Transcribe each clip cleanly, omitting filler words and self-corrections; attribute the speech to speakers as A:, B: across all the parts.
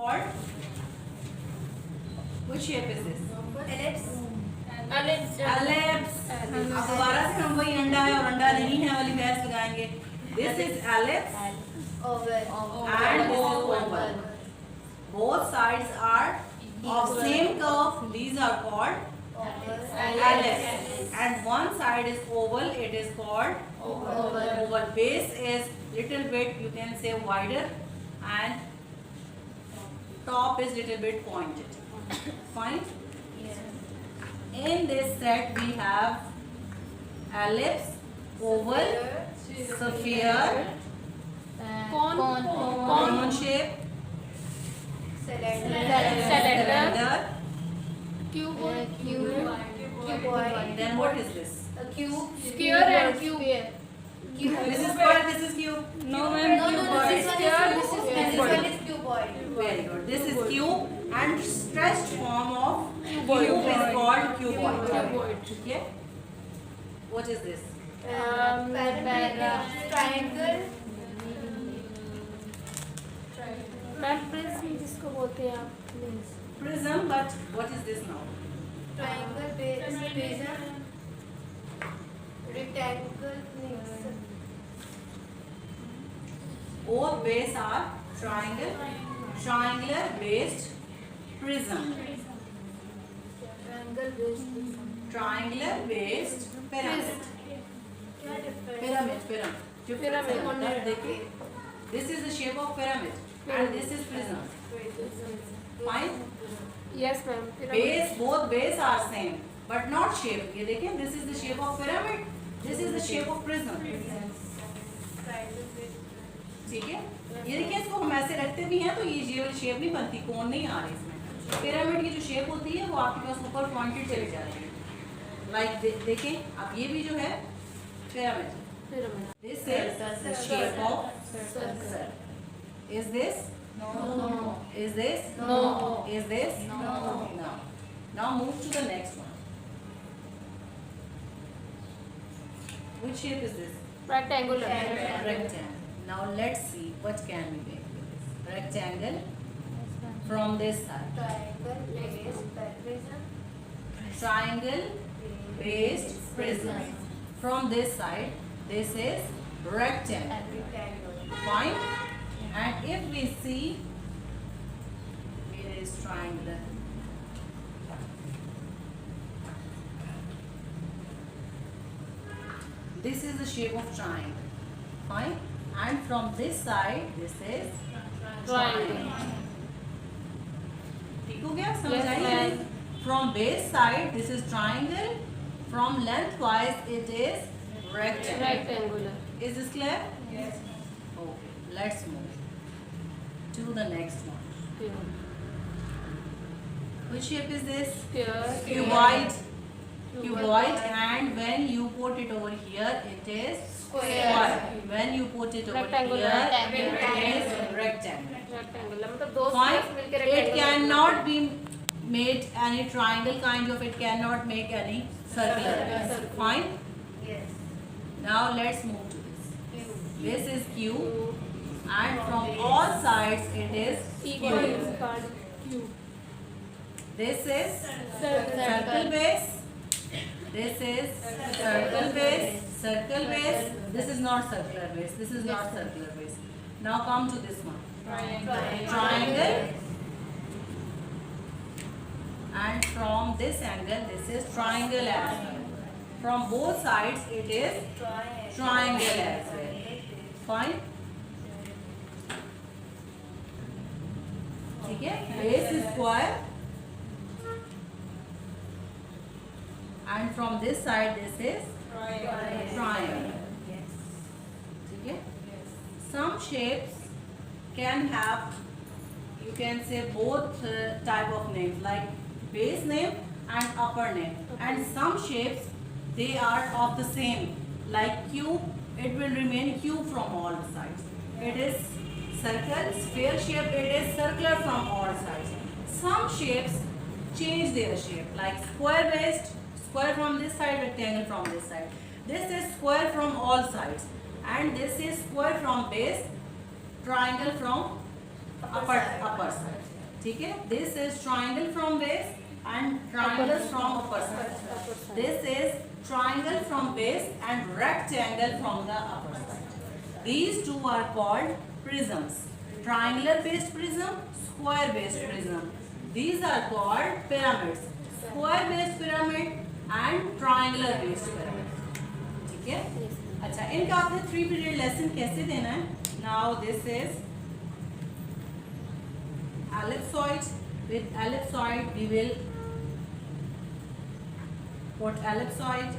A: called? Which shape is this? Ellipse. अब दोबारा से हम वही अंडा है और अंडा नहीं है वाली बहस लगाएंगे. This is ellipse and this is oval. Both sides are of same curve. These are called ellipse. And one side is oval. It is called oval. Base is little bit, you can say, wider, and top is little bit pointed. Fine. In this set we have ellipse, oval, sphere, cone shape, cylinder. Then what is this?
B: Square and cube.
A: This is square, this is cube.
B: No, ma'am. This is cuboid.
A: Very good. This is cube and stretched form of cube is called cuboid. Okay. What is this?
B: Triangle. Ma'am prism जिसको बोलते हैं आप please.
A: Prism, but what is this now?
C: Triangle base, prism, rectangle,
A: Both base are triangular based prism.
C: triangle base,
A: Triangular based pyramid. Pyramid. देखिए. This is the shape of pyramid and this is prism. Fine.
B: Yes ma'am.
A: Base, both base are same, but not shape. ये देखिए, this is the shape of pyramid. This is the shape of prism. ठीक है. ये देखिए, इसको हम ऐसे रखते भी हैं तो ये वाली शेप नहीं बनती, कोन नहीं आ रही इसमें. पिरामिड की जो शेप होती है वो आपके पास ऊपर पॉइंटेड चली जाती है. लाइक देखें, अब ये भी जो है pyramid. This is the shape of circle. Is this?
C: No.
A: Is this?
B: No.
A: Is this?
C: No.
A: No. Now move to the next one. Which shape is this?
B: Rectangular.
A: Rectangle. Now let's see what can we make with this. Rectangle from this side.
C: Triangle base, prism,
A: Triangle based prism. From this side, this is rectangle.
C: and rectangle.
A: Fine. And if we see, here is triangular. This is the shape of triangle. Fine. And from this side, this is
B: Triangle.
A: ठीक हो गया? समझ
B: Yes,
A: I?
B: ma'am.
A: From base side, this is triangle. From lengthwise, it is rectangle.
B: Rectangular.
A: Is this clear?
C: Yes.
A: Okay. Let's move to the next one. Which shape is this?
B: Square.
A: Cuboid. Cuboid. And when you put it over here, it is
C: Square.
A: When you put it over
B: Rectangular.
A: here,
C: Rectangle.
A: it is rectangle.
B: Rectangular. मतलब दो
A: Fine.
B: squares मिलके
A: It
B: rectangle.
A: cannot be made any triangle kind of. It cannot make any circular.
B: Circular.
A: Fine.
C: Yes.
A: Now let's move to this.
C: Cube.
A: This is cube, and from all sides it is
B: Equal.
A: cube.
B: Cube.
A: This is
B: Circle.
A: circle base. This is circle base. Circle base. This is not circular base. This is not circular base. Now come to this one. Triangle. And from this angle, this is triangle as well. From both sides, it is triangle as well. Fine. ठीक है. Base is square. And from this side, this is triangle. ठीक है. Some shapes can have, you can say, both type of names, like base name and upper name. And some shapes, they are of the same, like cube. It will remain cube from all the sides. It is circle, sphere shape. It is circular from all sides. Some shapes change their shape, like square based, square from this side, rectangle from this side. This is square from all sides, and this is square from base, triangle from upper side. ठीक है. This is triangle from base and triangle from upper side. This is triangle from base and rectangle from the upper side. These two are called prisms. Triangular based prism, square based prism. These are called pyramids. Square based pyramid and triangular based pyramid. ठीक है. अच्छा, इनका आपने 3 period lesson कैसे देना है. Now this is ellipsoid. With ellipsoid we will put ellipsoid,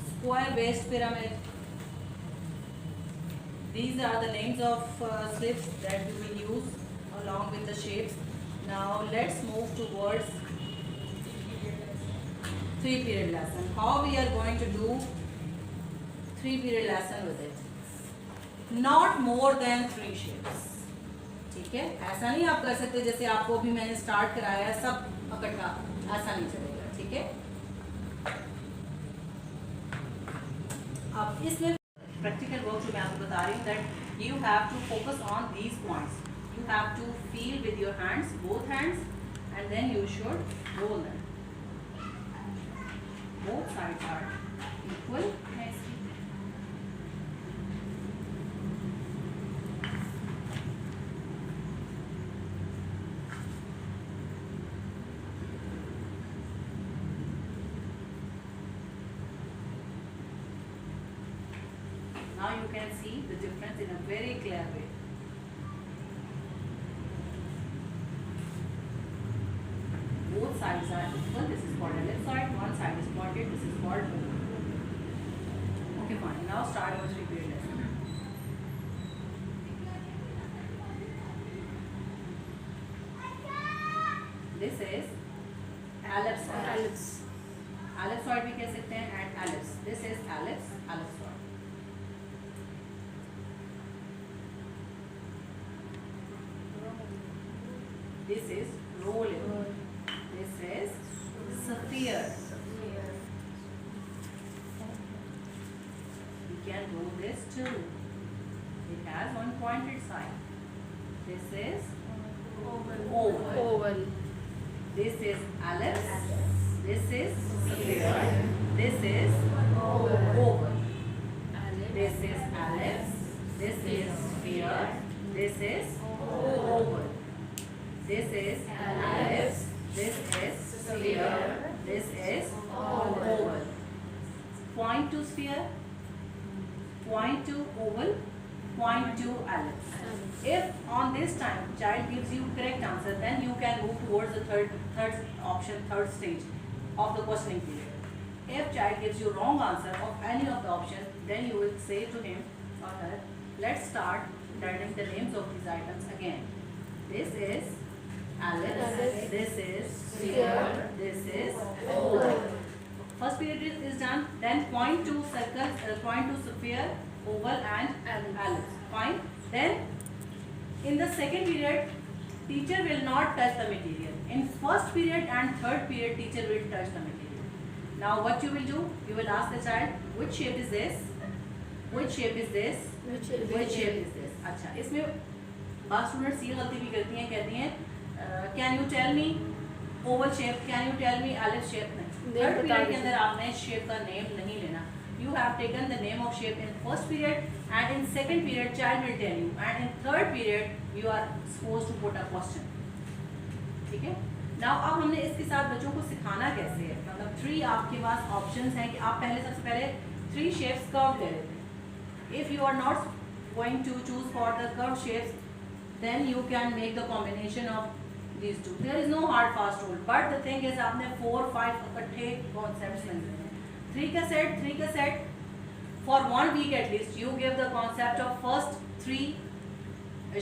A: square based pyramid. These are the names of slips that we will use along with the shapes. Now let's move towards 3 period lesson. How we are going to do 3 period lesson with it? Not more than 3 shapes. ठीक है. ऐसा नहीं आप कर सकते जैसे आपको भी मैंने स्टार्ट कराया है सब इकट्ठा, ऐसा नहीं चलेगा. ठीक है. अब इसमें प्रैक्टिकल वर्क जो मैं आपको बता रही हूँ that you have to focus on these points. You have to feel with your hands, both hands, and then you should roll them. Both sides are equal. Now you can see the difference in a very clear way. Both sides are equal. This is called ellipsoid. One side is pointed. This is called oval. Okay, fine. Now start our 3 period lesson. This is ellipsoid. Ellipsoid भी कह सकते हैं and ellipse. This is ellipse, ellipsoid. This is rolling. This is sphere. We can do this too. It has one pointed side. This is oval. This is ellipse. This is sphere. This is oval. This is ellipse. This is sphere. This is oval. This is ellipse. This is sphere. This is oval. Point to sphere. Point to oval. Point to ellipse. If on this time child gives you correct answer, then you can move towards the third option, third stage of the questioning period. If child gives you wrong answer of any of the options, then you will say to him or her, let's start learning the names of these items again. This is ellipse. This is sphere. This is oval. First period is done. Then point to circle, point to sphere, oval and ellipse. Fine. Then in the second period, teacher will not touch the material. In first period and third period, teacher will touch the material. Now what you will do? You will ask the child, which shape is this? Which shape is this? Which shape is this? अच्छा, इसमें बात students ये गलती भी करती हैं, कहती हैं can you tell me oval shape, can you tell me ellipse shape. नहीं, थर्ड पीरियड के अंदर आपने शेप का नेम नहीं लेना. You have taken the name of shape in first period, and in second period child will tell you, and in third period you are supposed to put a question. ठीक है. Now अब हमने इसके साथ बच्चों को सिखाना कैसे है. मतलब 3 आपके पास options हैं कि आप पहले सबसे पहले 3 shapes curved ले लेते हैं. If you are not going to choose for the curved shapes, then you can make the combination of these two. There is no hard fast rule, but the thing is आपने 4-5 इकट्ठे concepts लेने हैं. 3 का set for 1 week at least. You give the concept of first 3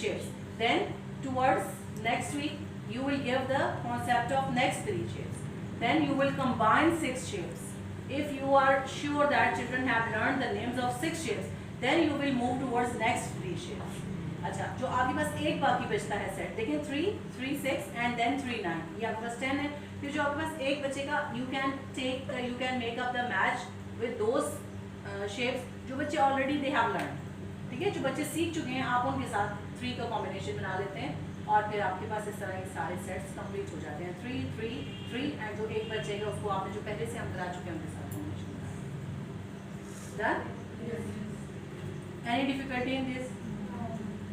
A: shapes. Then towards next week you will give the concept of next 3 shapes. Then you will combine 6 shapes. If you are sure that children have learned the names of 6 shapes, then you will move towards next 3 shapes. अच्छा, जो आपके पास एक बाकी बचता है set, देखिए 3, 3, 6 and then 3, 9. ये आपके पास 10 है. फिर जो आपके पास एक बचेगा, you can make up the match with those shapes जो बच्चे already they have learned. ठीक है, जो बच्चे सीख चुके हैं आप उनके साथ 3 का कॉम्बिनेशन बना लेते हैं और फिर आपके पास इस तरह के सारे सेट्स कंप्लीट हो जाते हैं 3 3 3 एंड जो एक बचेगा उसको आपने जो पहले से हम करा चुके हैं उनके साथ combination done. Any difficulty in this?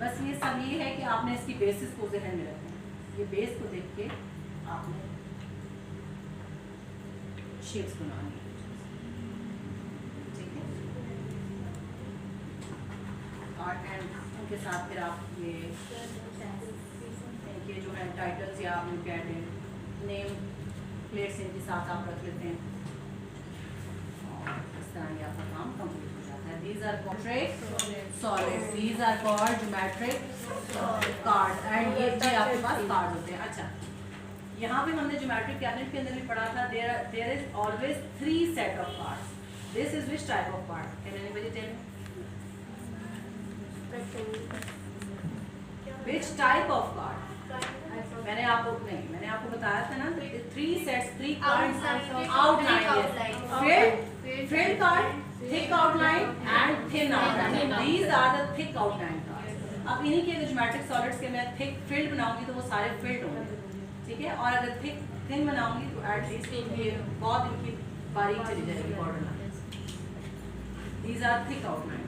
A: बस ये सब ये है कि आपने इसकी बेसिस को ज़हन में रखना है। ये बेस को देख के आपने शेप्स बनानी है, ठीक है। और एंड उनके साथ फिर आप ये जो है टाइटल्स या आप लोग कहते हैं नेम प्लेट्स इनके साथ आप रख लेते हैं और इस तरह ये आपका काम कंप्लीट हो जाता है। These are geometric solids, these are called geometric cards and ये आपके पास कार्ड होते हैं। अच्छा, यहाँ पे हमने ज्योमेट्रिक कैबिनेट के अंदर भी पढ़ा था there is always 3 set of cards. This is which type of card? Can anybody tell me? Which type of card? मैंने आपको बताया था ना 3 sets 3 cards outline filled card, thick outline and thin outline. These are the thick outline cards. अब इन्हीं के geometric solids के मैं थिक फील्ड बनाऊंगी तो वो सारे फील्ड होंगे, ठीक है। और अगर थिन बनाऊंगी तो एटलीस्ट ये बहुत इनकी बारीक चली जाएगी border line. These are thick outline.